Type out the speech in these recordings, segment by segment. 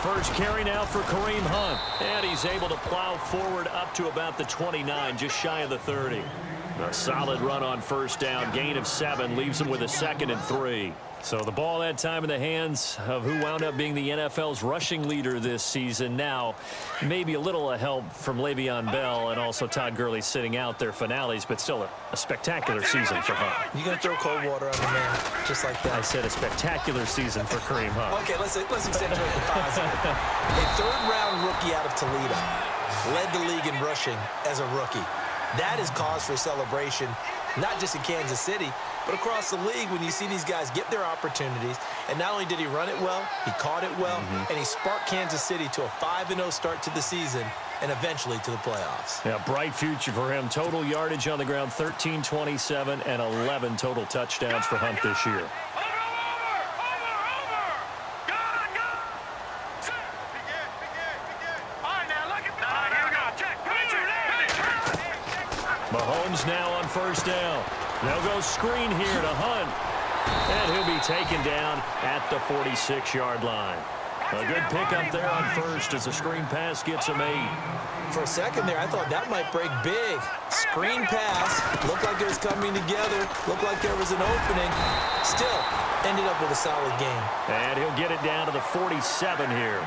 First carry now for Kareem Hunt. And he's able to plow forward up to about the 29, just shy of the 30. A solid run on first down. Gain of 7 leaves him with a 2nd and 3. So the ball that time in the hands of who wound up being the NFL's rushing leader this season. Now, maybe a little help from Le'Veon Bell and also Todd Gurley sitting out their finales, but still a spectacular season for Hunt. You're going to throw cold water on the man just like that. I said a spectacular season for Kareem Hunt. Okay, let's accentuate the positive. A third-round rookie out of Toledo led the league in rushing as a rookie. That is cause for celebration, not just in Kansas City, but across the league when you see these guys get their opportunities. And not only did he run it well, he caught it well, and he sparked Kansas City to a 5-0 start to the season and eventually to the playoffs. Yeah, bright future for him. Total yardage on the ground, 1327, and 11 total touchdowns for Hunt this year. Mahomes now on first down. They'll go screen here to Hunt. And he'll be taken down at the 46-yard line. A good pickup there on first as the screen pass gets him 8. For a second there, I thought that might break big. Screen pass. Looked like it was coming together. Looked like there was an opening. Still, ended up with a solid game. And he'll get it down to the 47 here.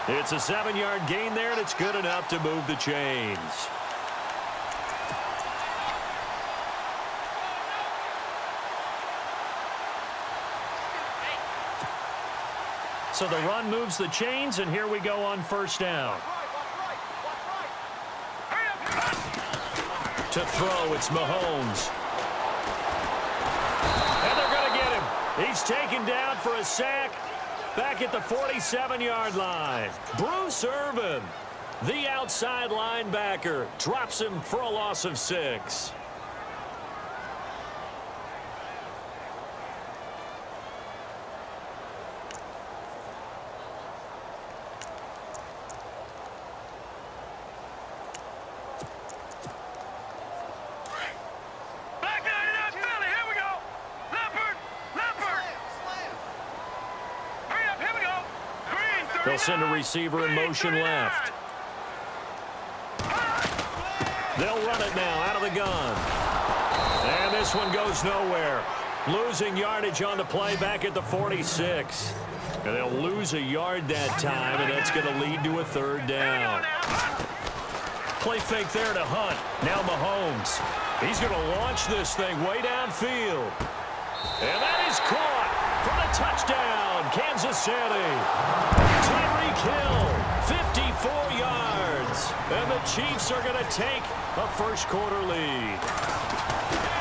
It's a 7-yard gain there, and it's good enough to move the chains. So the run moves the chains, and here we go on first down. To throw, it's Mahomes. And they're going to get him. He's taken down for a sack back at the 47-yard line. Bruce Irvin, the outside linebacker, drops him for a loss of 6. They'll send a receiver in motion left. They'll run it now out of the gun. And this one goes nowhere. Losing yardage on the play back at the 46. And they'll lose a yard that time, and that's going to lead to a 3rd down. Play fake there to Hunt. Now Mahomes. He's going to launch this thing way downfield. And that is caught for the touchdown, Kansas City. Tyreek Hill, 54 yards. And the Chiefs are going to take a first-quarter lead.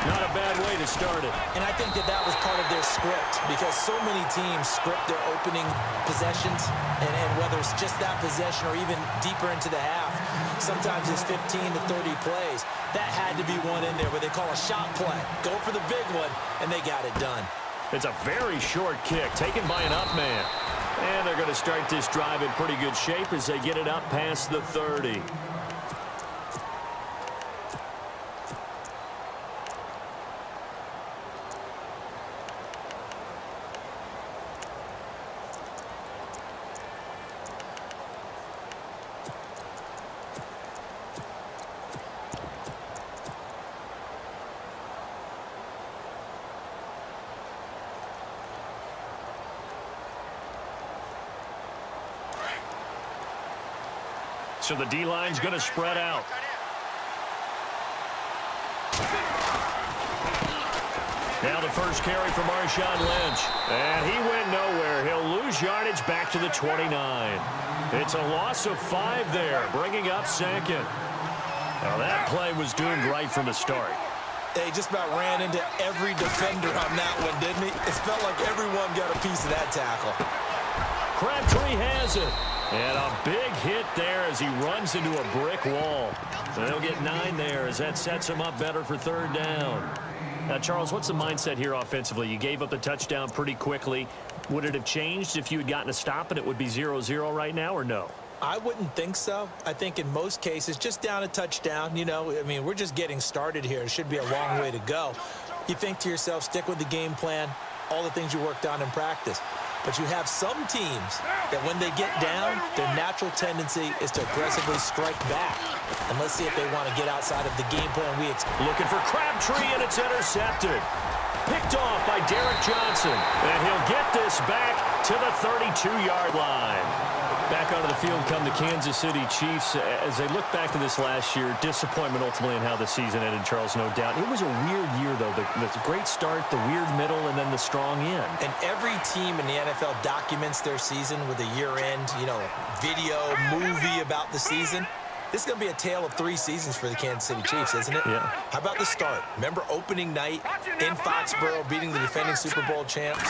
Not a bad way to start it. And I think that was part of their script because so many teams script their opening possessions, and whether it's just that possession or even deeper into the half, sometimes it's 15 to 30 plays. That had to be one in there where they call a shot play. Go for the big one, and they got it done. It's a very short kick taken by an up man. And they're going to start this drive in pretty good shape as they get it up past the 30. So the D-line's going to spread out. Now the first carry for Marshawn Lynch. And he went nowhere. He'll lose yardage back to the 29. It's a loss of 5 there, bringing up 2nd. Now that play was doomed right from the start. They just about ran into every defender on that one, didn't he? It felt like everyone got a piece of that tackle. Crabtree has it. And a big hit there as he runs into a brick wall. And they'll get 9 there as that sets him up better for 3rd down. Now, Charles, what's the mindset here offensively? You gave up the touchdown pretty quickly. Would it have changed if you had gotten a stop and it would be 0-0 right now, or no? I wouldn't think so. I think in most cases, just down a touchdown, I mean, we're just getting started here. It should be a long way to go. You think to yourself, stick with the game plan, all the things you worked on in practice. But you have some teams that when they get down, their natural tendency is to aggressively strike back. And let's see if they want to get outside of the game plan we expect. Looking for Crabtree, and it's intercepted. Picked off by Derek Johnson. And he'll get this back to the 32-yard line. Back onto the field come the Kansas City Chiefs. As they look back to this last year, disappointment ultimately in how the season ended, Charles, no doubt. It was a weird year, though. The great start, the weird middle, and then the strong end. And every team in the NFL documents their season with a year-end, video, movie about the season. This is going to be a tale of 3 seasons for the Kansas City Chiefs, isn't it? Yeah. How about the start? Remember opening night in Foxborough, beating the defending Super Bowl champs?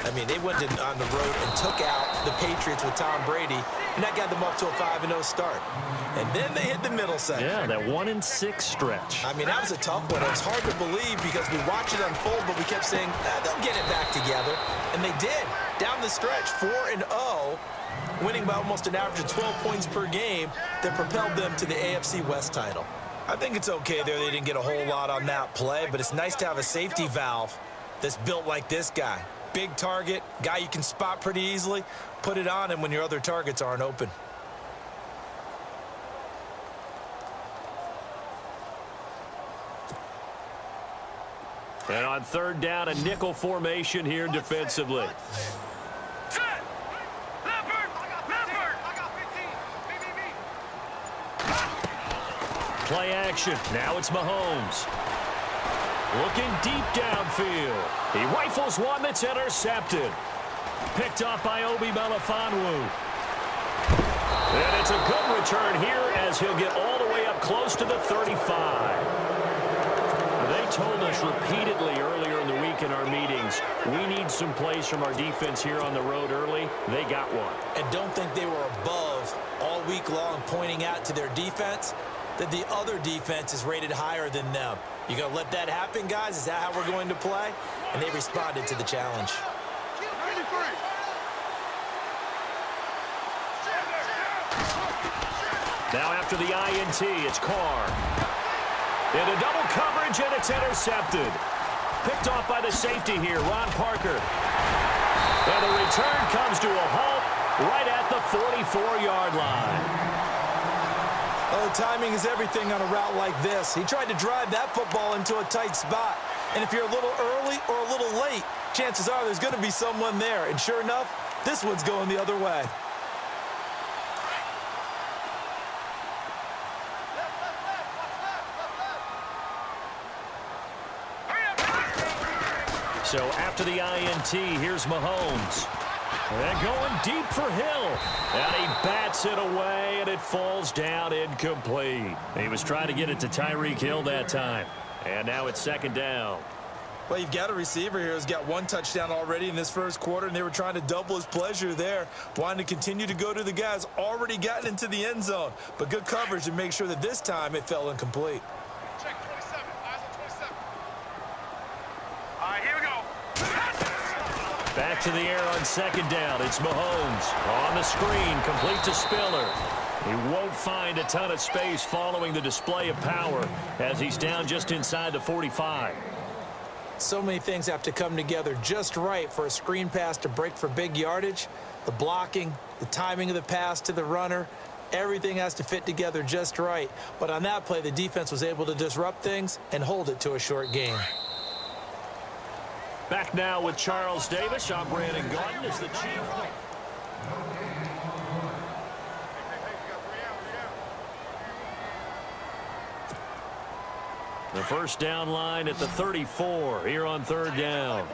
I mean, they went on the road and took out the Patriots with Tom Brady, and that got them up to a 5-0 start. And then they hit the middle section. Yeah, that 1-6 stretch. I mean, that was a tough one. It was hard to believe because we watched it unfold, but we kept saying, they'll get it back together. And they did. Down the stretch, 4-0. Winning by almost an average of 12 points per game that propelled them to the AFC West title. I think it's okay there they didn't get a whole lot on that play, but it's nice to have a safety valve that's built like this guy. Big target, guy you can spot pretty easily. Put it on him when your other targets aren't open. And on 3rd down, a nickel formation here defensively. Play action. Now it's Mahomes. Looking deep downfield. He rifles one that's intercepted. Picked off by Obi Melifonwu. And it's a good return here as he'll get all the way up close to the 35. They told us repeatedly earlier in the week in our meetings, we need some plays from our defense here on the road early. They got one. And don't think they were above all week long pointing out to their defense that the other defense is rated higher than them. You gonna let that happen, guys? Is that how we're going to play? And they responded to the challenge. Now after the INT, it's Carr. Into double coverage, and it's intercepted. Picked off by the safety here, Ron Parker. And the return comes to a halt right at the 44-yard line. Oh, timing is everything on a route like this. He tried to drive that football into a tight spot. And if you're a little early or a little late, chances are there's going to be someone there. And sure enough, this one's going the other way. So after the INT, here's Mahomes. And going deep for Hill. And he bats it away, and it falls down incomplete. He was trying to get it to Tyreek Hill that time. And now it's 2nd down. Well, you've got a receiver here who's got 1 touchdown already in this first quarter, and they were trying to double his pleasure there, wanting to continue to go to the guys already gotten into the end zone. But good coverage to make sure that this time it fell incomplete. Check 27. Eyes on 27. All right, here we go. Back to the air on 2nd down. It's Mahomes on the screen, complete to Spiller. He won't find a ton of space following the display of power as he's down just inside the 45. So many things have to come together just right for a screen pass to break for big yardage. The blocking, the timing of the pass to the runner, everything has to fit together just right. But on that play, the defense was able to disrupt things and hold it to a short game. Back now with Charles Davis. I'm Brandon Gordon as the Chief. The first down line at the 34 here on 3rd down.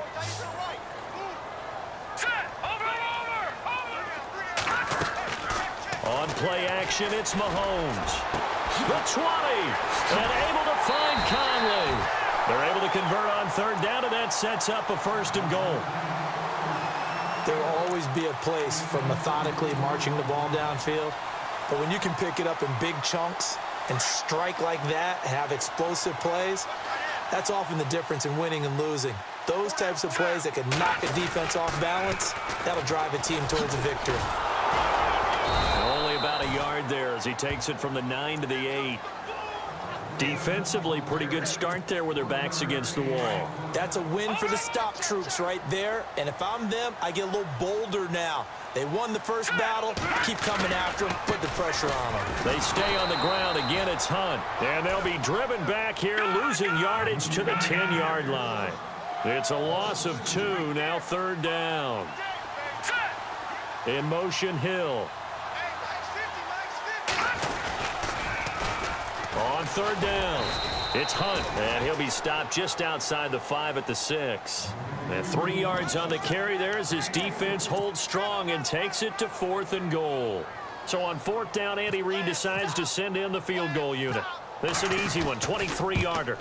On play action, it's Mahomes. The 20, and able to find Conley. They're able to convert on 3rd down, and that sets up a 1st and goal. There will always be a place for methodically marching the ball downfield. But when you can pick it up in big chunks and strike like that, have explosive plays, that's often the difference in winning and losing. Those types of plays that can knock a defense off balance, that'll drive a team towards a victory. Only about a yard there as he takes it from the 9 to the 8. Defensively, pretty good start there with their backs against the wall. That's a win for the stop troops right there. And if I'm them, I get a little bolder now. They won the first battle. Keep coming after them. Put the pressure on them. They stay on the ground. Again, it's Hunt. And they'll be driven back here, losing yardage to the 10-yard line. It's a loss of 2, now 3rd down. In motion, Hill. On 3rd down, it's Hunt, and he'll be stopped just outside the 5 at the 6. And 3 yards on the carry there as his defense holds strong and takes it to 4th and goal. So on 4th down, Andy Reid decides to send in the field goal unit. This is an easy one, 23-yarder.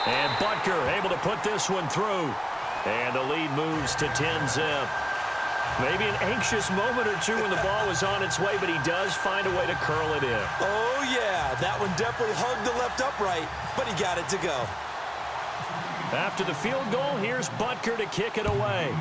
And Butker able to put this one through. And the lead moves to 10-zip. Maybe an anxious moment or two when the ball was on its way, but he does find a way to curl it in. Oh, yeah. That one definitely hugged the left upright, but he got it to go. After the field goal, here's Butker to kick it away.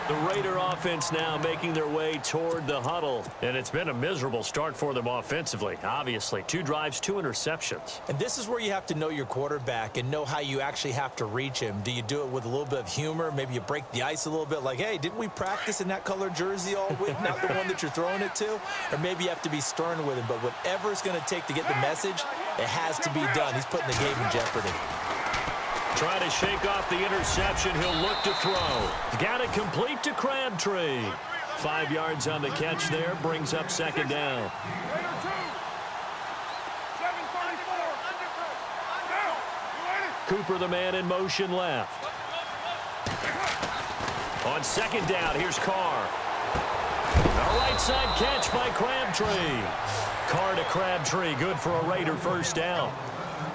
The Raider offense now making their way toward the huddle. And it's been a miserable start for them offensively, obviously. 2 drives, 2 interceptions. And this is where you have to know your quarterback and know how you actually have to reach him. Do you do it with a little bit of humor? Maybe you break the ice a little bit like, hey, didn't we practice in that color jersey all week, not the one that you're throwing it to? Or maybe you have to be stern with him. But whatever it's going to take to get the message, it has to be done. He's putting the game in jeopardy. Trying to shake off the interception. He'll look to throw. Got it complete to Crabtree. 5 yards on the catch there. Brings up 2nd down. Cooper, the man in motion left. On 2nd down, here's Carr. A right side catch by Crabtree. Carr to Crabtree. Good for a Raider first down.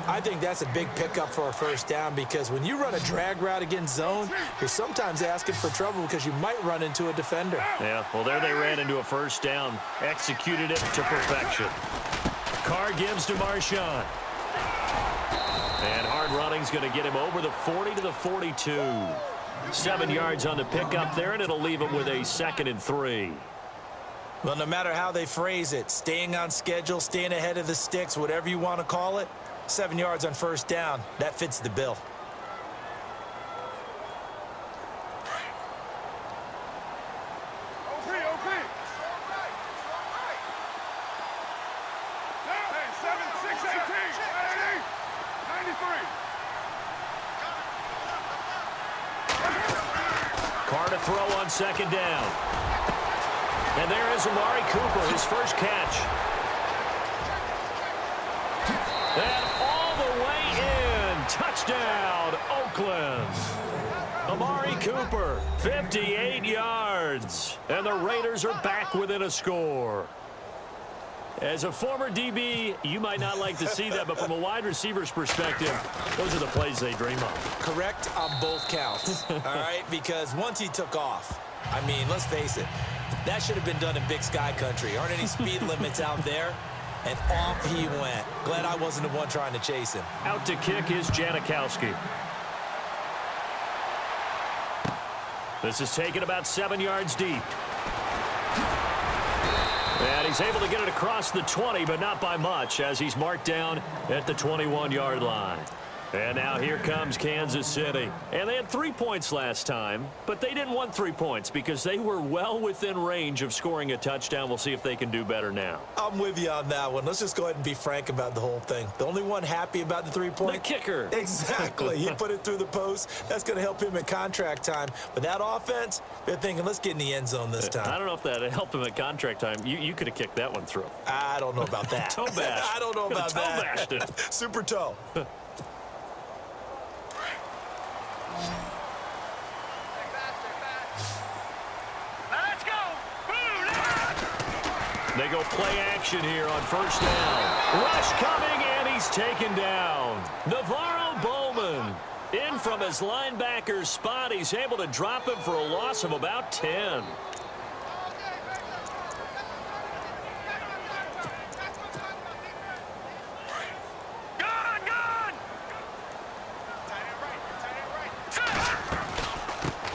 I think that's a big pickup for a first down because when you run a drag route against zone, you're sometimes asking for trouble because you might run into a defender. Yeah, well, there they ran into a first down. Executed it to perfection. Carr gives to Marshawn. And hard running's going to get him over the 40 to the 42. 7 yards on the pickup there, and it'll leave him with a 2nd and 3. Well, no matter how they phrase it, staying on schedule, staying ahead of the sticks, whatever you want to call it, 7 yards on first down, that fits the bill. Carr to throw on 2nd down. And there is Amari Cooper, his first catch. And all the way in. Touchdown, Oakland. Amari Cooper, 58 yards. And the Raiders are back within a score. As a former DB, you might not like to see that, but from a wide receiver's perspective, those are the plays they dream of. Correct on both counts, all right? Because once he took off, I mean, let's face it, that should have been done in Big Sky Country. Aren't any speed limits out there? And off he went. Glad I wasn't the one trying to chase him. Out to kick is Janikowski. This is taken about 7 yards deep. And he's able to get it across the 20, but not by much, as he's marked down at the 21-yard line. And now here comes Kansas City. And they had 3 points last time, but they didn't want 3 points because they were well within range of scoring a touchdown. We'll see if they can do better now. I'm with you on that one. Let's just go ahead and be frank about the whole thing. The only one happy about the 3-point? The kicker. Exactly. He put it through the post. That's going to help him at contract time. But that offense, they're thinking, let's get in the end zone this time. I don't know if that helped him at contract time. You could have kicked that one through. I don't know about that. Toe bash. I don't know about toe that. Bashed it. Super toe. They go play action here on first down. Rush coming, and he's taken down. Navarro Bowman in from his linebacker's spot. He's able to drop him for a loss of about 10.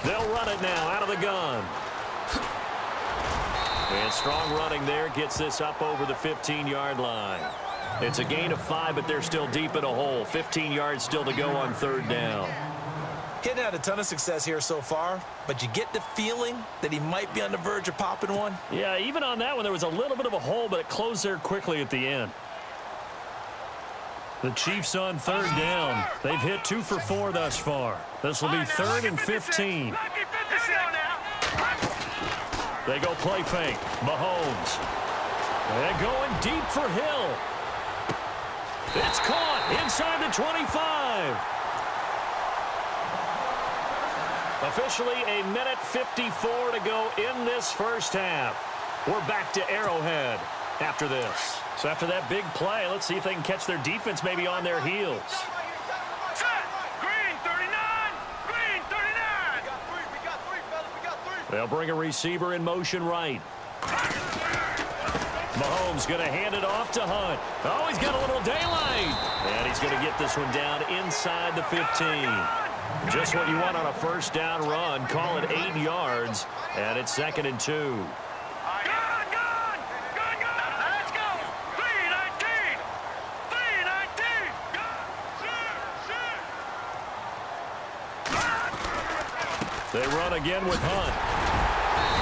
They'll run it now out of the gun. And strong running there gets this up over the 15-yard line. It's a gain of 5, but they're still deep in a hole. 15 yards still to go on third down. Getting had a ton of success here so far, but you get the feeling that he might be on the verge of popping one. Yeah, even on that one, there was a little bit of a hole, but it closed there quickly at the end. The Chiefs on third down. They've hit 2 for 4 thus far. This will be 3rd and 15. They go play fake. Mahomes. They're going deep for Hill. It's caught inside the 25. Officially a minute 54 to go in this first half. We're back to Arrowhead after this. So after that big play, let's see if they can catch their defense maybe on their heels. Green 39. Green 39. We got three, fellas. We got three. They'll bring a receiver in motion right. Mahomes going to hand it off to Hunt. Oh, he's got a little daylight. And he's going to get this one down inside the 15. Just what you want on a first down run. Call it 8 yards. And it's 2nd and 2. Let's go. 319. 319. They run again with Hunt.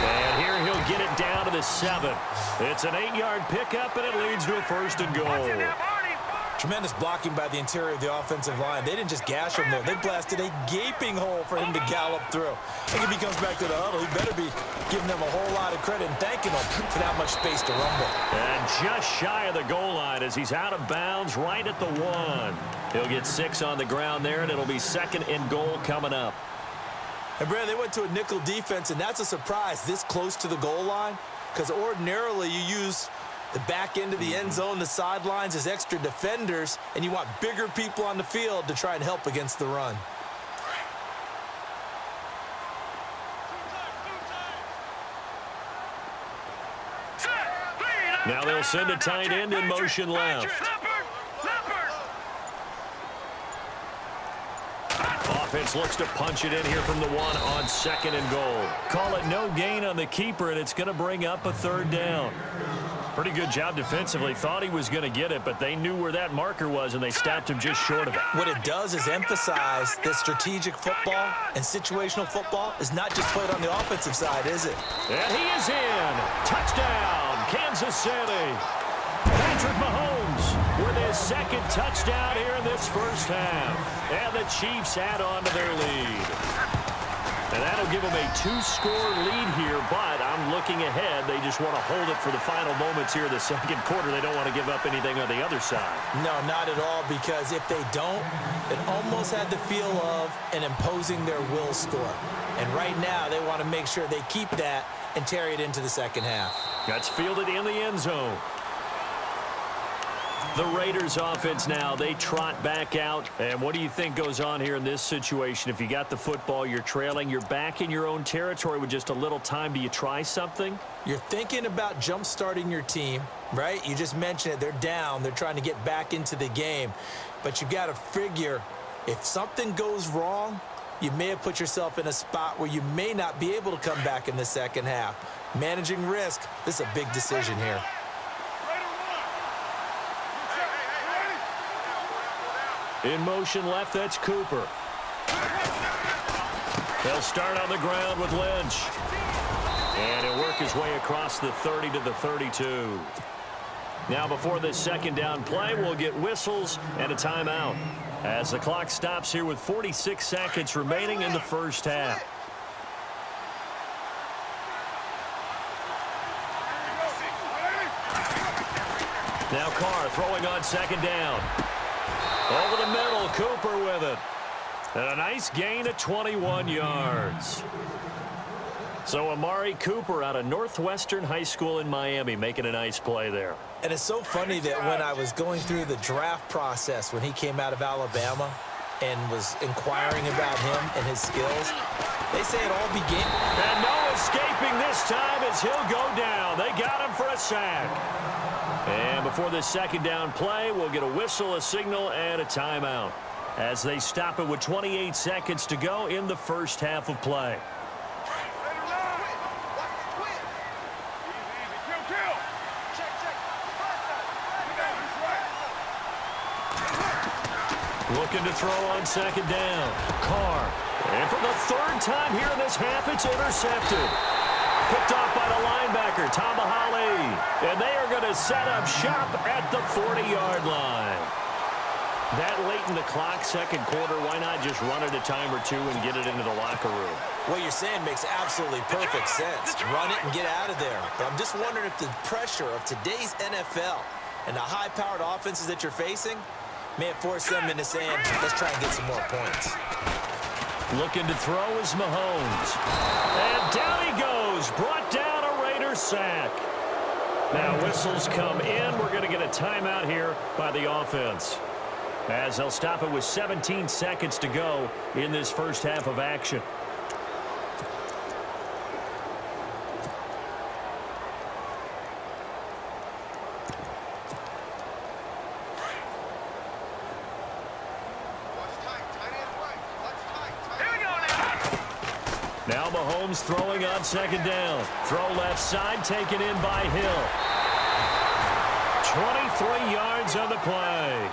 And here he'll get it down to the 7. It's an 8-yard pickup, and it leads to a 1st and goal. Tremendous blocking by the interior of the offensive line. They didn't just gash him there. They blasted a gaping hole for him to gallop through. I think if he comes back to the huddle, he better be giving them a whole lot of credit and thanking them for that much space to rumble. And just shy of the goal line as he's out of bounds right at the 1. He'll get 6 on the ground there, and it'll be 2nd and goal coming up. And, Brad, they went to a nickel defense, and that's a surprise this close to the goal line because ordinarily you use the back end of the end zone, the sidelines as extra defenders, and you want bigger people on the field to try and help against the run. Now they'll send a tight end in motion left. Offense looks to punch it in here from the 1 on 2nd and goal. Call it no gain on the keeper, and it's going to bring up a 3rd down. Pretty good job defensively. Thought he was going to get it, but they knew where that marker was, and they stopped him just short of it. What it does is emphasize that strategic football and situational football is not just played on the offensive side, is it? And he is in. Touchdown, Kansas City. Patrick Mahomes with his 2nd touchdown here in this first half. And the Chiefs add on to their lead. And that'll give them a 2-score lead here, but I'm looking ahead. They just want to hold it for the final moments here in the 2nd quarter. They don't want to give up anything on the other side. No, not at all, because if they don't, it almost had the feel of an imposing their will score. And right now, they want to make sure they keep that and carry it into the 2nd half. That's fielded in the end zone. The Raiders offense now, they trot back out. And what do you think goes on here in this situation? If you got the football, you're trailing, you're back in your own territory with just a little time. Do you try something? You're thinking about jump-starting your team, right? You just mentioned it. They're down. They're trying to get back into the game. But you got to figure if something goes wrong, you may have put yourself in a spot where you may not be able to come back in the 2nd half. Managing risk, this is a big decision here. In motion left, that's Cooper. They'll start on the ground with Lynch. And he'll work his way across the 30 to the 32. Now before this 2nd down play, we'll get whistles and a timeout as the clock stops here with 46 seconds remaining in the first half. Now Carr throwing on 2nd down. Over the middle, Cooper with it. And a nice gain of 21 yards. So Amari Cooper out of Northwestern High School in Miami making a nice play there. And it's so funny that when I was going through the draft process when he came out of Alabama and was inquiring about him and his skills, they say it all began. And no escaping this time as he'll go down. They got him for a sack. And before this 2nd down play, we'll get a whistle, a signal, and a timeout as they stop it with 28 seconds to go in the first half of play. Looking to throw on second down. Carr. And for the third time here in this half, it's intercepted. Picked off by the linebacker, Tamahali. And they are going to set up shop at the 40-yard line. That late in the clock, second quarter, why not just run it a time or two and get it into the locker room? What you're saying makes absolutely perfect sense. Run it and get out of there. But I'm just wondering if the pressure of today's NFL and the high-powered offenses that you're facing may have forced them into saying, let's try and get some more points. Looking to throw is Mahomes. And down he goes. Brought down a Raiders sack. Now whistles come in. We're going to get a timeout here by the offense, as they'll stop it with 17 seconds to go in this first half of action. Now Mahomes throwing on second down. Throw left side, taken in by Hill. 23 yards on the play.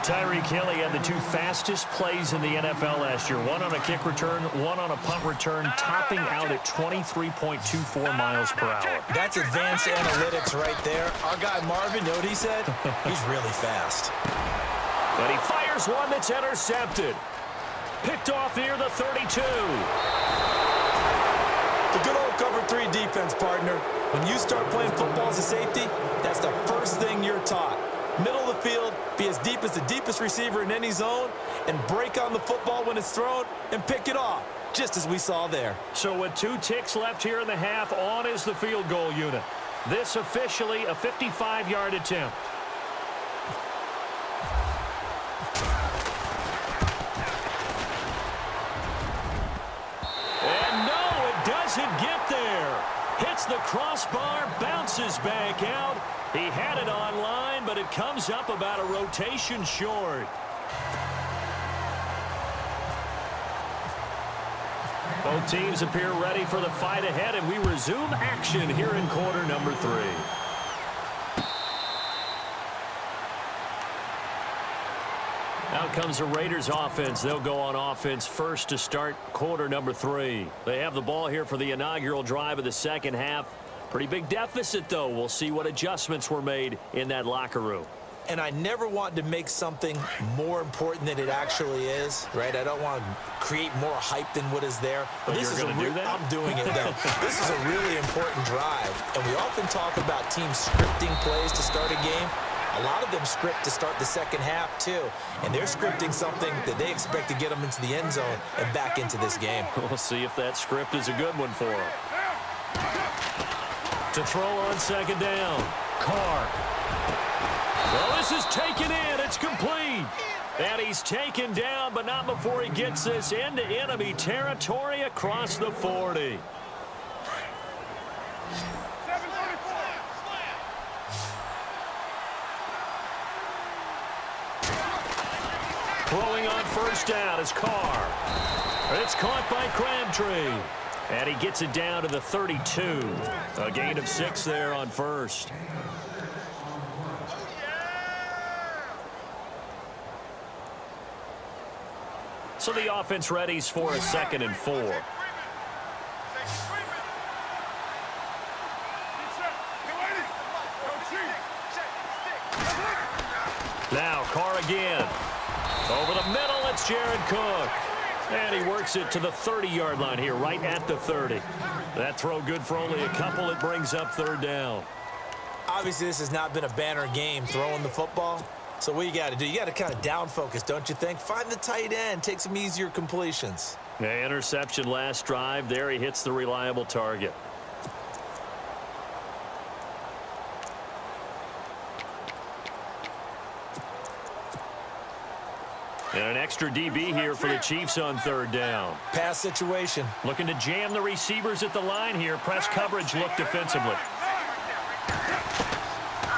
Tyreek Hill had the two fastest plays in the NFL last year. One on a kick return, one on a punt return, topping out at 23.24 miles per hour. That's advanced analytics right there. Our guy Marvin, know what he said? He's really fast. But he fires one that's intercepted. Picked off near the 32. The good old cover 3 defense, partner. When you start playing football as a safety, that's the first thing you're taught. Middle of the field, be as deep as the deepest receiver in any zone, and break on the football when it's thrown and pick it off, just as we saw there. So with 2 ticks left here in the half, on is the field goal unit. This officially a 55-yard attempt. And no, it doesn't get there. Hits the crossbar, bounces back out. He had it on line, but it comes up about a rotation short. Both teams appear ready for the fight ahead, and we resume action here in quarter number 3. Out comes the Raiders offense. They'll go on offense first to start quarter number 3. They have the ball here for the inaugural drive of the second half. Pretty big deficit, though. We'll see what adjustments were made in that locker room. And I never want to make something more important than it actually is, right? I don't want to create more hype than what is there. But this is going to do that? I'm doing it, though. This is a really important drive. And we often talk about teams scripting plays to start a game. A lot of them script to start the second half, too. And they're scripting something that they expect to get them into the end zone and back into this game. We'll see if that script is a good one for them. To throw on second down. Carr. Well, this is taken in. It's complete. And he's taken down, but not before he gets this into enemy territory across the 40. Throwing on first down is Carr. It's caught by Crabtree. And he gets it down to the 32. A gain of 6 there on first. So the offense readies for a 2nd and 4. Now Carr again. Over the middle, it's Jared Cook. And he works it to the 30-yard line here, right at the 30. That throw good for only a couple. It brings up 3rd down. Obviously, this has not been a banner game throwing the football. So what you got to do, you got to kind of down focus, don't you think? Find the tight end, take some easier completions. Yeah, interception last drive. There he hits the reliable target. And an extra DB here for the Chiefs on 3rd down. Pass situation. Looking to jam the receivers at the line here. Press coverage look defensively.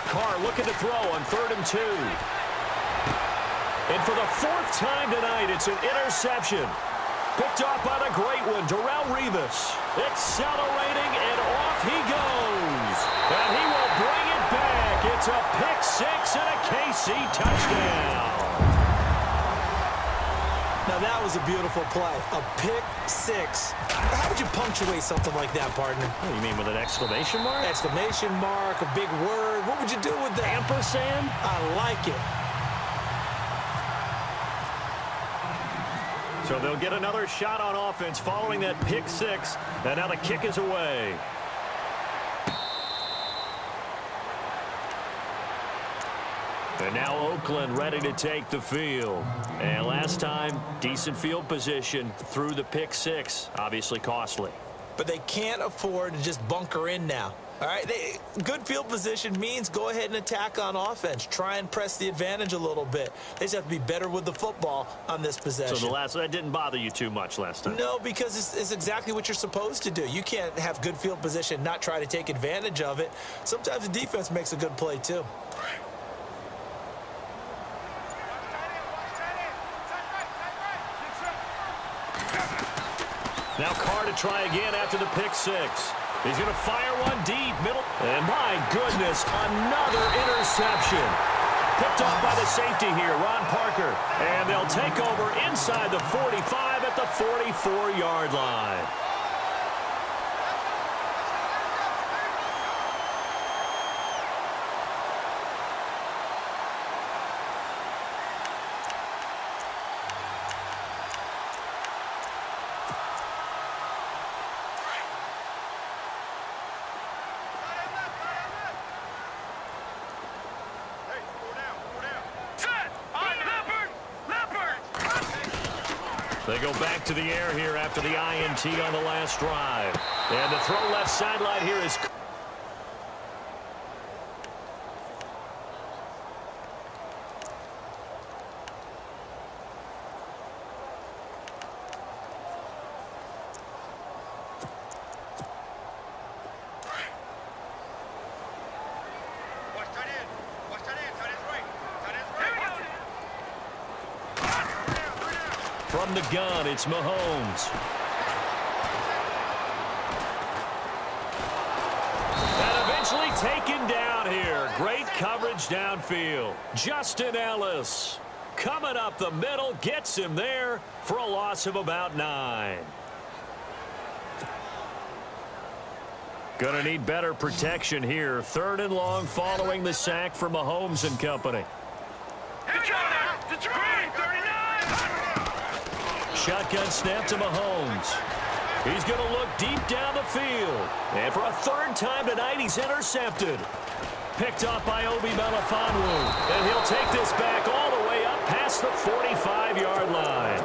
Carr looking to throw on 3rd and 2. And for the 4th time tonight, it's an interception. Picked off by the great one, Darrelle Revis. Accelerating, and off he goes. And he will bring it back. It's a pick 6 and a KC touchdown. Now, that was a beautiful play. A pick six. How would you punctuate something like that, partner? What do you mean, with an exclamation mark? Exclamation mark, a big word. What would you do with that? Ampersand? I like it. So they'll get another shot on offense following that pick six. And now the kick is away. And now Oakland ready to take the field. And last time, decent field position through the pick six. Obviously costly. But they can't afford to just bunker in now. All right, good field position means go ahead and attack on offense. Try and press the advantage a little bit. They just have to be better with the football on this possession. So that didn't bother you too much last time? No, because it's exactly what you're supposed to do. You can't have good field position, not try to take advantage of it. Sometimes the defense makes a good play too. Now Carr to try again after the pick six. He's going to fire one deep, middle. And my goodness, another interception. Picked off by the safety here, Ron Parker. And they'll take over inside the 45 at the 44-yard line. They go back to the air here after the INT on the last drive. And the throw left sideline here is... From the gun, it's Mahomes. And eventually taken down here. Great coverage downfield. Justin Ellis coming up the middle, gets him there for a loss of about 9. Gonna need better protection here. 3rd and long following the sack from Mahomes and company. Shotgun snap to Mahomes. He's going to look deep down the field. And for a 3rd time tonight, he's intercepted. Picked off by Obi Melifonwu. And he'll take this back all the way up past the 45-yard line.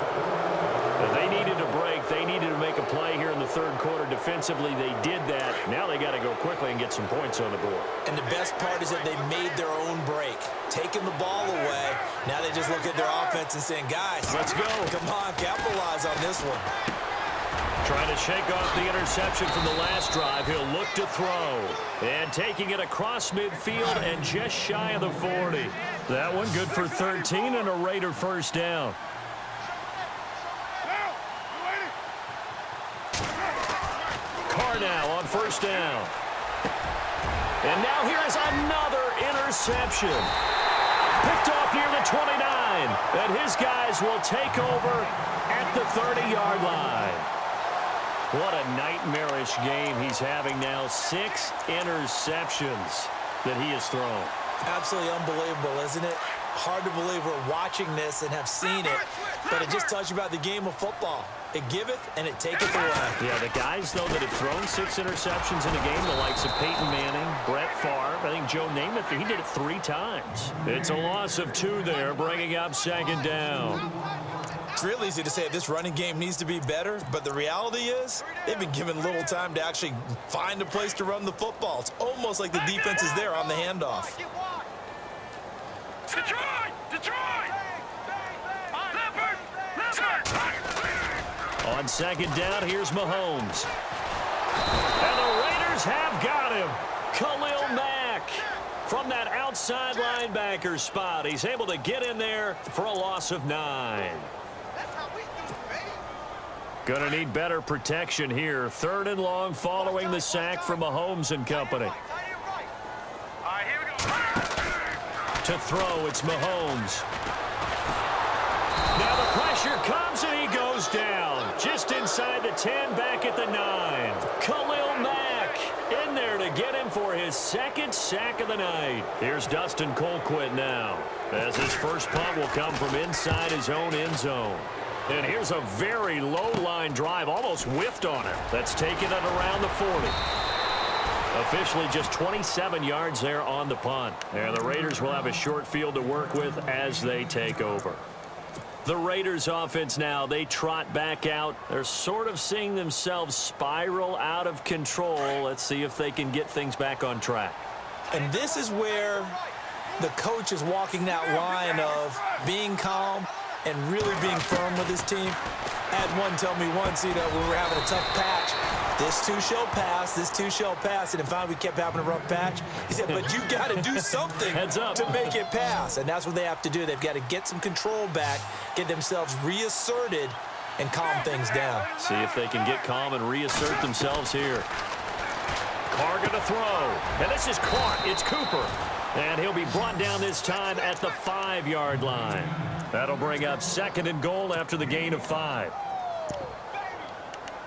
And they needed a break. They needed to make a play here in the 3rd quarter. Defensively, they did that. Now they got to go quickly and get some points on the board. And the best part is that they made their own break. Taking the ball away. Now they just look at their offense and saying, guys, let's go. Come on, capitalize on this one. Trying to shake off the interception from the last drive. He'll look to throw. And taking it across midfield and just shy of the 40. That one good for 13 and a Raider first down. Carr now on 1st down. And now here is another interception. Picked off near the 29. And his guys will take over at the 30-yard line. What a nightmarish game he's having now. 6 interceptions that he has thrown. Absolutely unbelievable, isn't it? Hard to believe we're watching this and have seen it, but it just tells you about the game of football. It giveth and it taketh away. Yeah, the guys, though, that have thrown 6 interceptions in a game, the likes of Peyton Manning, Brett Favre, I think Joe Namath, he did it 3 times. It's a loss of 2 there, bringing up 2nd down. It's real easy to say this running game needs to be better, but the reality is they've been given little time to actually find a place to run the football. It's almost like the defense is there on the handoff. Detroit! On 2nd down, here's Mahomes. And the Raiders have got him. Khalil Mack from that outside linebacker spot. He's able to get in there for a loss of 9. Gonna need better protection here. 3rd and long following the sack from Mahomes and company. To throw, it's Mahomes. Now the pressure comes and he goes down. Just inside the 10, back at the 9. Khalil Mack in there to get him for his second sack of the night. Here's Dustin Colquitt now, as his first punt will come from inside his own end zone. And here's a very low-line drive, almost whiffed on it. That's taken it around the 40. Officially just 27 yards there on the punt. And the Raiders will have a short field to work with as they take over. The Raiders offense now, they trot back out. They're sort of seeing themselves spiral out of control. Let's see if they can get things back on track. And this is where the coach is walking that line of being calm and really being firm with his team. I had one tell me once, when we were having a tough patch, this too shall pass, this too shall pass. And finally we kept having a rough patch. He said, but you got to do something Heads up to make it pass. And that's what they have to do. They've got to get some control back, get themselves reasserted, and calm things down. See if they can get calm and reassert themselves here. Carr going to throw. And this is caught. It's Cooper. And he'll be brought down this time at the 5-yard line. That'll bring up 2nd and goal after the gain of 5.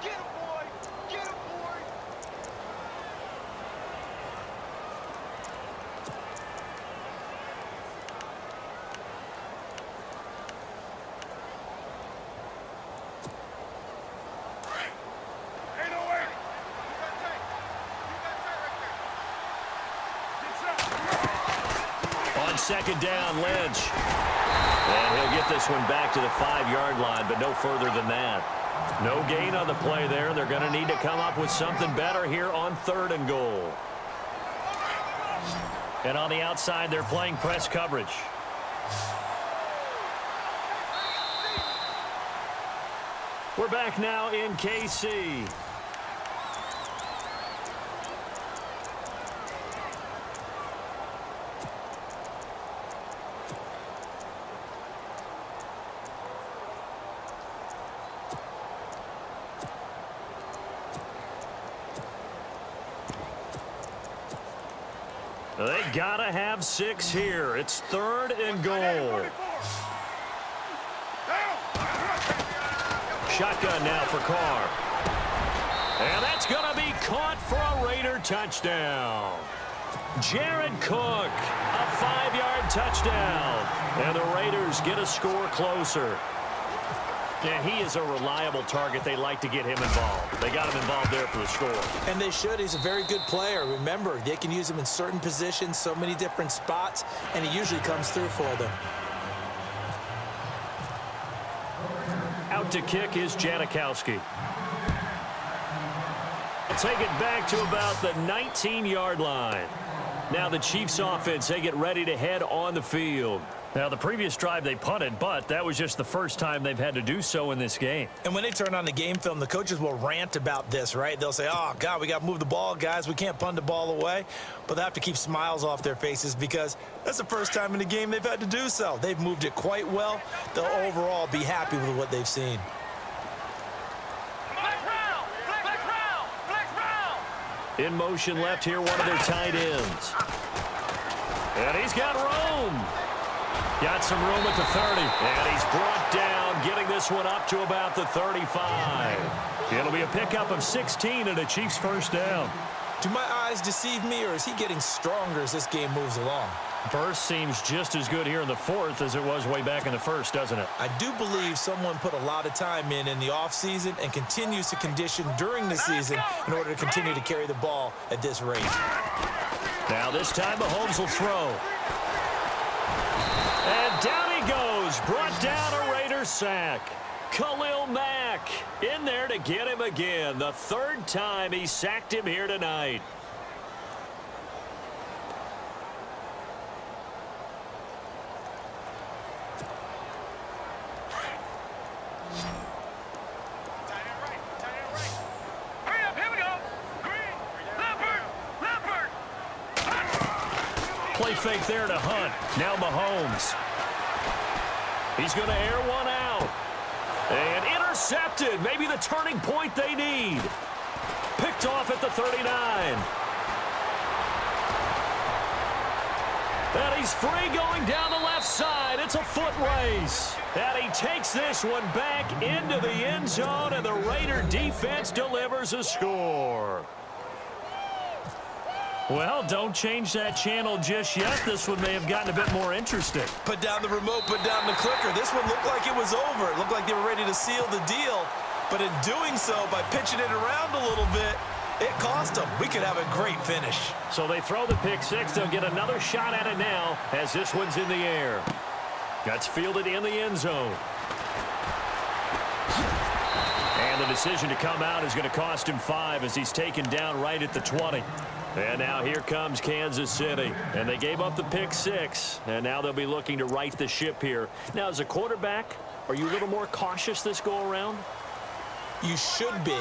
Get him, boy! Get him, boy! Ain't no way! You got tight. You got tight right there. On 2nd down, Lynch. And he'll get this one back to the 5-yard line, but no further than that. No gain on the play there. They're going to need to come up with something better here on 3rd and goal. And on the outside, they're playing press coverage. We're back now in KC. They gotta have 6 here. It's 3rd and goal. Shotgun now for Carr. And that's gonna be caught for a Raider touchdown. Jared Cook, a 5-yard touchdown. And the Raiders get a score closer. And he is a reliable target. They like to get him involved. They got him involved there for the score. And they should. He's a very good player. Remember, they can use him in certain positions, so many different spots, and he usually comes through for them. Out to kick is Janikowski. Take it back to about the 19-yard line. Now the Chiefs offense, they get ready to head on the field. Now, the previous drive they punted, but that was just the first time they've had to do so in this game. And when they turn on the game film, the coaches will rant about this, right? They'll say, oh, God, we got to move the ball, guys. We can't punt the ball away. But they have to keep smiles off their faces because that's the first time in the game they've had to do so. They've moved it quite well. They'll overall be happy with what they've seen. In motion left here, one of their tight ends. And he's got room. Got some room at the 30. And he's brought down, getting this one up to about the 35. It'll be a pickup of 16 and a Chiefs first down. Do my eyes deceive me, or is he getting stronger as this game moves along? Burst seems just as good here in the 4th as it was way back in the 1st, doesn't it? I do believe someone put a lot of time in the offseason and continues to condition during the season in order to continue to carry the ball at this rate. Now this time Mahomes will throw. And down he goes. Brought down a Raider sack. Khalil Mack in there to get him again. The 3rd time he sacked him here tonight. Play fake there to Hunt. Now Mahomes. He's going to air one out. And intercepted. Maybe the turning point they need. Picked off at the 39. And he's free going down the left side. It's a foot race. And he takes this one back into the end zone, and the Raider defense delivers a score. Well, don't change that channel just yet. This one may have gotten a bit more interesting. Put down the remote, put down the clicker. This one looked like it was over. It looked like they were ready to seal the deal. But in doing so, by pitching it around a little bit, it cost them. We could have a great finish. So they throw the pick six. They'll get another shot at it now as this one's in the air. That's fielded in the end zone. And the decision to come out is going to cost him 5 as he's taken down right at the 20. And now here comes Kansas City. And they gave up the pick six. And now they'll be looking to right the ship here. Now, as a quarterback, are you a little more cautious this go-around? You should be,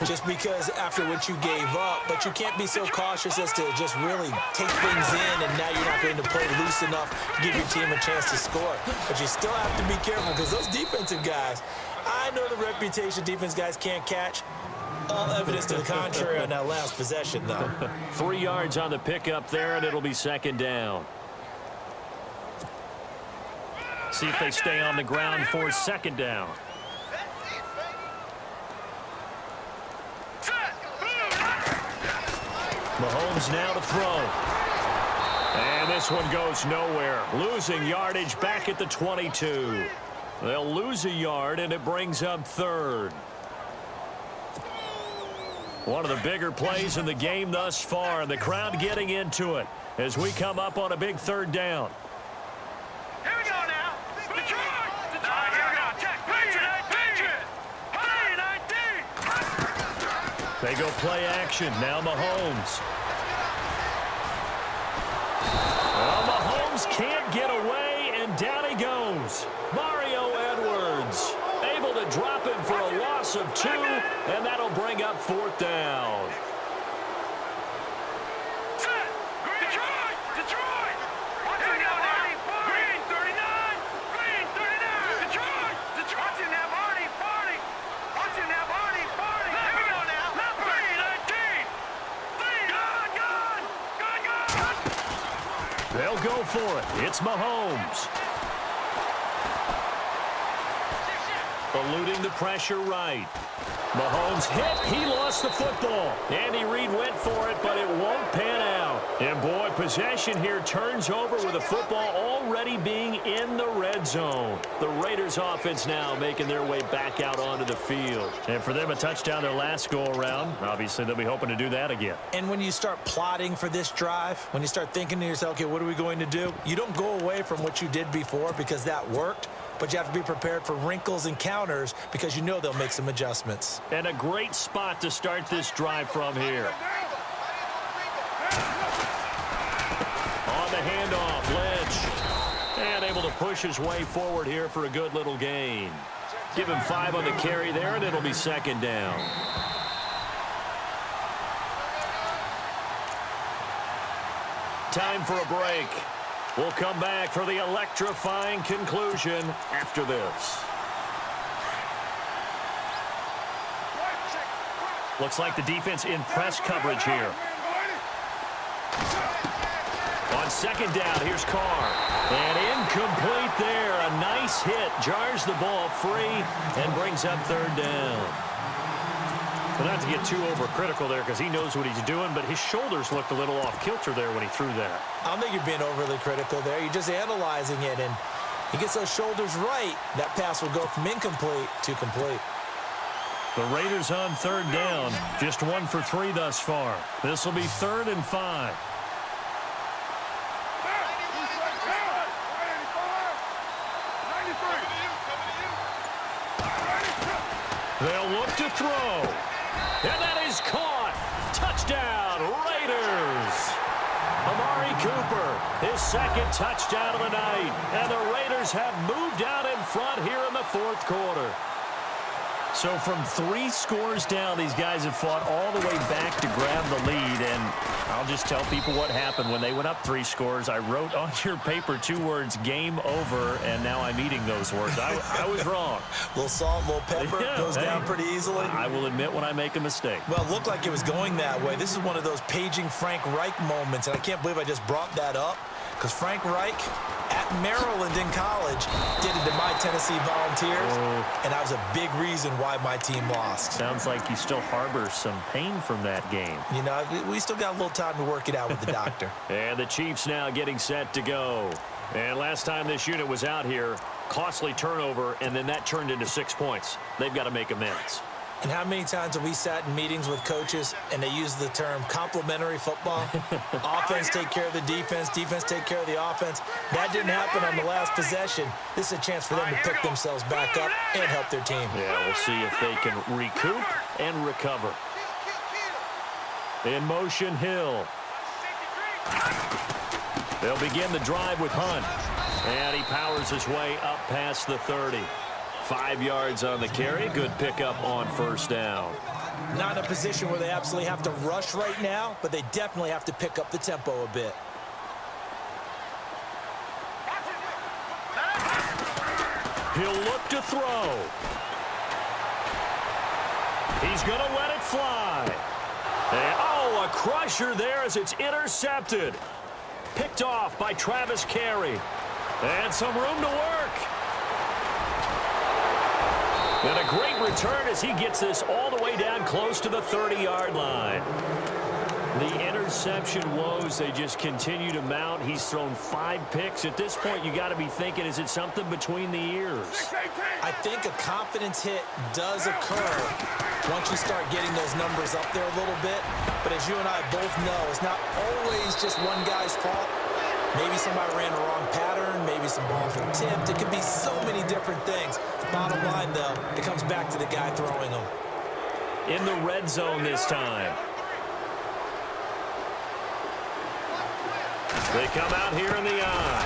just because after what you gave up, but you can't be so cautious as to just really take things in, and now you're not going to play loose enough to give your team a chance to score. But you still have to be careful because those defensive guys, I know the reputation defense guys can't catch. All evidence to the contrary on that last possession, though. 3 yards on the pickup there, and it'll be second down. See if they stay on the ground for second down. Mahomes now to throw. And this one goes nowhere. Losing yardage back at the 22. They'll lose a yard, and it brings up third. One of the bigger plays in the game thus far, and the crowd getting into it as we come up on a big third down. Here we go now. Detroit. Detroit. Here we go. Check. Pitch. They go play action. Now Mahomes. Well, Mahomes can't get away, and down he goes. Mario Edwards able to drop him for a loss of 2, and that'll bring up fourth down. Detroit. Detroit. Watching now, Marty. Green 39. Green 39. Detroit. Detroit. Watching now, Marty. Marty. Watching now, Marty. Marty. Here we go now. 3-19. Gone. They'll go for it. It's Mahomes. Eluding the pressure right. Mahomes hit. He lost the football. Andy Reid went for it, but it won't pan out. And, boy, possession here turns over with the football already being in the red zone. The Raiders offense now making their way back out onto the field. And for them, a touchdown their last go-around. Obviously, they'll be hoping to do that again. And when you start plotting for this drive, when you start thinking to yourself, okay, what are we going to do? You don't go away from what you did before because that worked. But you have to be prepared for wrinkles and counters because you know they'll make some adjustments. And a great spot to start this drive from here. On the handoff, Lynch. And able to push his way forward here for a good little gain. Give him 5 on the carry there, and it'll be second down. Time for a break. We'll come back for the electrifying conclusion after this. Looks like the defense in press coverage here. On second down, here's Carr. And incomplete there. A nice hit. Jars the ball free and brings up third down. Well, not to get too overcritical there because he knows what he's doing, but his shoulders looked a little off kilter there when he threw that. I don't think you're being overly critical there. You're just analyzing it, and he gets those shoulders right. That pass will go from incomplete to complete. The Raiders on third down. Just 1 for 3 thus far. This will be 3rd and 5. They'll look to throw. And that is caught. Touchdown, Raiders. Amari Cooper, his second touchdown of the night. And the Raiders have moved out in front here in the 4th quarter. So from 3 scores down, these guys have fought all the way back to grab the lead. And I'll just tell people what happened when they went up 3 scores. I wrote on your paper 2 words, game over, and now I'm eating those words. I was wrong. A little salt, a little pepper, goes down pretty easily. I will admit when I make a mistake. Well, it looked like it was going that way. This is one of those paging Frank Reich moments, and I can't believe I just brought that up because Frank Reich at Maryland in college did it to my Tennessee Volunteers, and that was a big reason why my team lost. Sounds like you still harbor some pain from that game. You know, we still got a little time to work it out with the doctor. And the Chiefs now getting set to go. And last time this unit was out here, costly turnover, and then that turned into 6 points. They've got to make amends. And how many times have we sat in meetings with coaches and they use the term complementary football? Offense take care of the defense, defense take care of the offense. That didn't happen on the last possession. This is a chance for them to pick themselves back up and help their team. Yeah, we'll see if they can recoup and recover. In motion, Hill. They'll begin the drive with Hunt. And he powers his way up past the 30. 5 yards on the carry. Good pickup on first down. Not in a position where they absolutely have to rush right now, but they definitely have to pick up the tempo a bit. He'll look to throw. He's going to let it fly. And, oh, a crusher there as it's intercepted. Picked off by Travis Carey. And some room to work. And a great return as he gets this all the way down close to the 30-yard line. The interception woes, they just continue to mount. He's thrown 5 picks. At this point, you got to be thinking, is it something between the ears? I think a confidence hit does occur once you start getting those numbers up there a little bit. But as you and I both know, it's not always just one guy's fault. Maybe somebody ran the wrong pattern. Maybe some balls were tipped. It could be so many different things. Bottom line, though, it comes back to the guy throwing them. In the red zone this time. They come out here in the eye.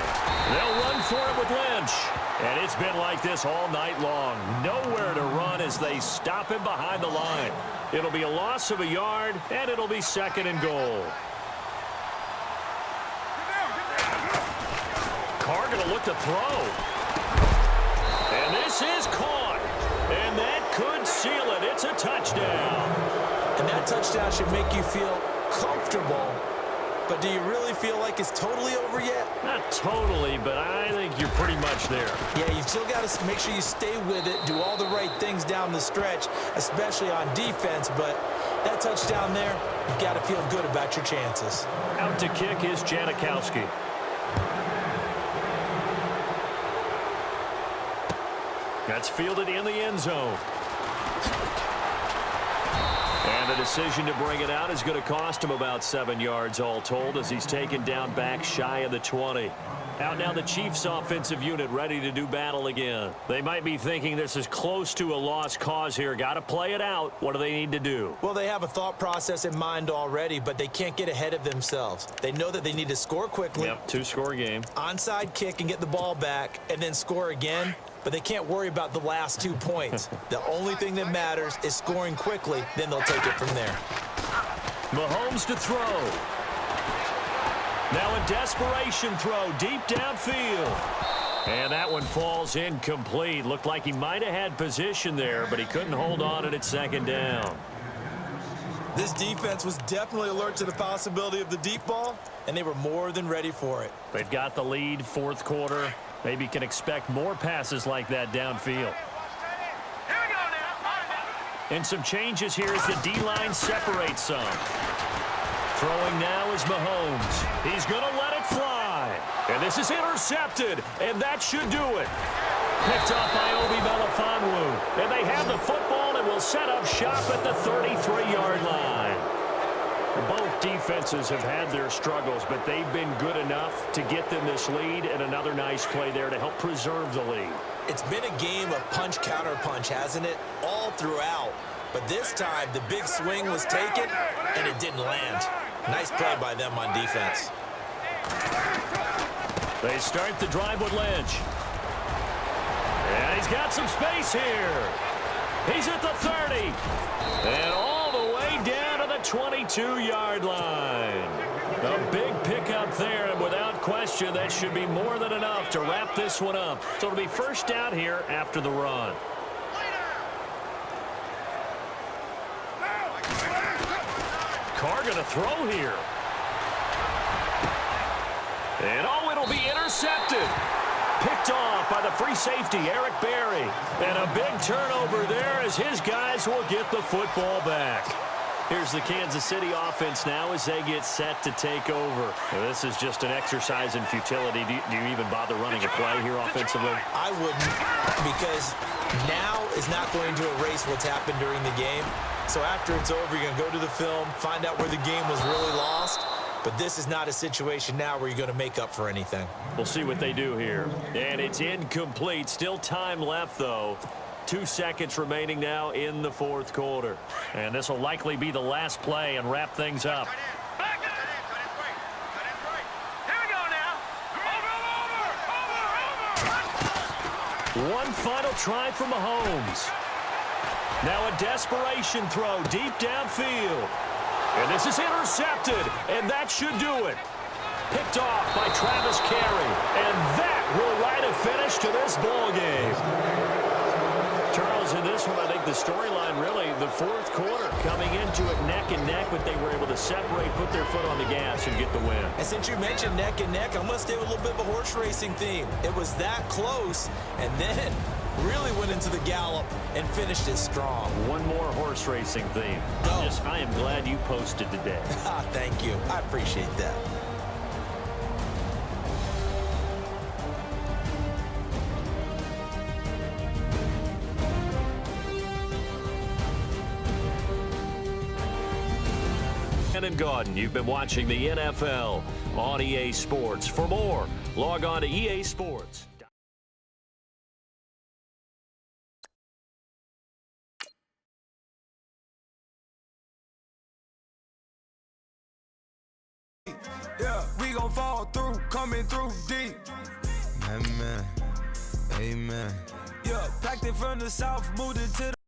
They'll run for it with Lynch. And it's been like this all night long. Nowhere to run as they stop him behind the line. It'll be a loss of a yard, and it'll be 2nd and goal. Carr going to look to throw. And this is caught. And that could seal it. It's a touchdown. And that touchdown should make you feel comfortable. But do you really feel like it's totally over yet? Not totally, but I think you're pretty much there. Yeah, you've still got to make sure you stay with it, do all the right things down the stretch, especially on defense. But that touchdown there, you've got to feel good about your chances. Out to kick is Janikowski. That's fielded in the end zone. And the decision to bring it out is going to cost him about 7 yards all told as he's taken down back shy of the 20. Out now the Chiefs offensive unit ready to do battle again. They might be thinking this is close to a lost cause here. Got to play it out. What do they need to do? Well, they have a thought process in mind already, but they can't get ahead of themselves. They know that they need to score quickly. Yep, 2-score game. Onside kick and get the ball back and then score again. But they can't worry about the last 2 points. The only thing that matters is scoring quickly, then they'll take it from there. Mahomes to throw. Now a desperation throw deep downfield. And that one falls incomplete. Looked like he might have had position there, but he couldn't hold on at 2nd down. This defense was definitely alert to the possibility of the deep ball, and they were more than ready for it. They've got the lead, 4th quarter. Maybe can expect more passes like that downfield. And some changes here as the D-line separates some. Throwing now is Mahomes. He's going to let it fly. And this is intercepted, and that should do it. Picked up by Obi Melifonwu. And they have the football and will set up shop at the 33-yard line. Both defenses have had their struggles, but they've been good enough to get them this lead, and another nice play there to help preserve the lead. It's been a game of punch-counter-punch, hasn't it? All throughout. But this time, the big swing was taken, and it didn't land. Nice play by them on defense. They start the drive with Lynch. And he's got some space here. He's at the 30. And all the way down to the 22-yard line. A big pickup there, and without question, that should be more than enough to wrap this one up. So it'll be first down here after the run. Carr going to throw here. And oh, intercepted. Picked off by the free safety, Eric Berry. And a big turnover there as his guys will get the football back. Here's the Kansas City offense now as they get set to take over. This is just an exercise in futility. Do you even bother running a play here offensively? I wouldn't, because now is not going to erase what's happened during the game. So after it's over, you're going to go to the film, find out where the game was really lost. But this is not a situation now where you're going to make up for anything. We'll see what they do here. And it's incomplete. Still time left, though. 2 seconds remaining now in the fourth quarter. And this will likely be the last play and wrap things up. Back up. Here we go now. Over. One final try for Mahomes. Now a desperation throw deep downfield. And this is intercepted, and that should do it. Picked off by Travis Carey, and that will write a finish to this ball game. Charles, in this one, I think the storyline really, the fourth quarter, coming into it neck and neck, but they were able to separate, put their foot on the gas, and get the win. And since you mentioned neck and neck, I'm going to stay with a little bit of a horse racing theme. It was that close, and then really went into the gallop and finished it strong. One more horse racing theme. I am glad you posted today. Thank you. I appreciate that. And Gordon, you've been watching the NFL on EA Sports. For more, log on to EA Sports. Yeah, we gon' fall through, coming through deep. Amen. Amen. Yeah, packed it from the south, moved it to the